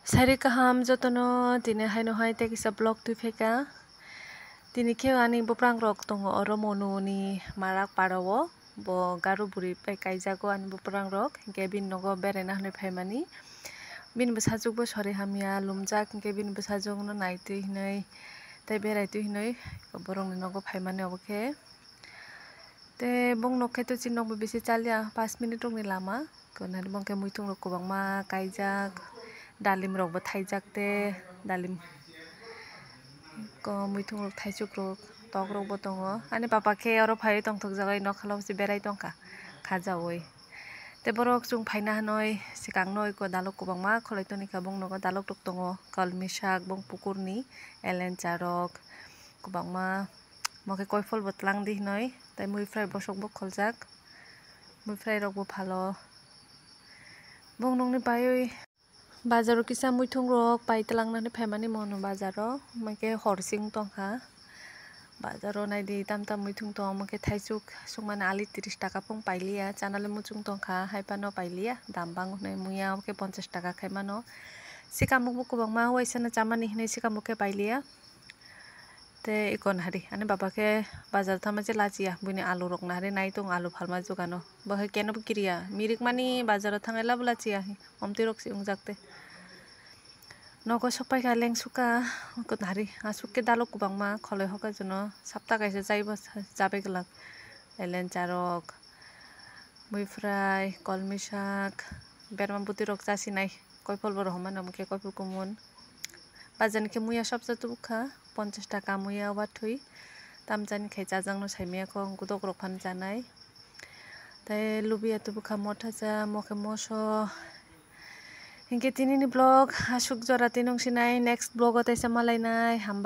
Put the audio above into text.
Sari kaham jotono tini haino hai te kisa blog tu feka tini kheo ani buprang rok tongo oro monu ni marak parawo bo garu buri pai kaijago ani buprang rok hingke bin nogo berena hanoi phaimani bin bwsajuk bo sori hamya lumjak hingke bin bwsajuk no naitui hinui tei beraitui hinui borok ni nogo phaimani obo khe te bong nok khe to chinog bo bisi chalia 5 minute rok ni lama konari bongke muitung rok kwbangma kaijak dalim rok bo thaijak te dalim ko muitung rok thaisuk rok tok rok bo tongo ani papa khe oro phaiui tongthokjak nokhala bosi berai tongkha khajaoui te borok chung phaina hanoi sikang noi ko dalok kwbangma kholai tonikha bong nogo dalok rok tongo kalmi sak bong pukur ni elencha rok kwbangma moke koifol bo twlangdi hinoi tei muifrai bosok bo kholjak muifrai rok bo phalo bong nongni baiui bazar o kisa muitung rok pai tlangnani phaimani monu bazar o hingke horsing tongkha bazar o naidi tamtam muitung tong omo khe thaisuk sukmani ali 30 taka pung pailia chanali muchung tongkha haipano pailia dam bango hnei muiya omo khe 50 taka khai mano sikamuk bo kwbangma waisano chamani hinui sikamuk khe pailia te ikon hari ani baba khe bazar tangma je lachia buini alu rok nari nai tongo alu phalma jogano bo hai keno bo kiriya mirik mani bazar o thangai labo lachia omtui rok si ongjak te nogo sokpaikha lengsuka nari asuk khe dalok kwbangma kholoi hokai jono sapta kaisa jaibo chabai glak elencha rok muifrai kolmi sak berma bwtui rok chasinai koifol bo rohormani omo khe koifol kumun bazar ni khe muiya sobsa tubukha 50 taka muiya watui tamjani khai chajaknai saimiyako godok rok phano chanai tei lubiya tubukha mothacha moke moso hingke tini ni vlog asuk jora tui nongsinai next vlog o teisa malainai hamba।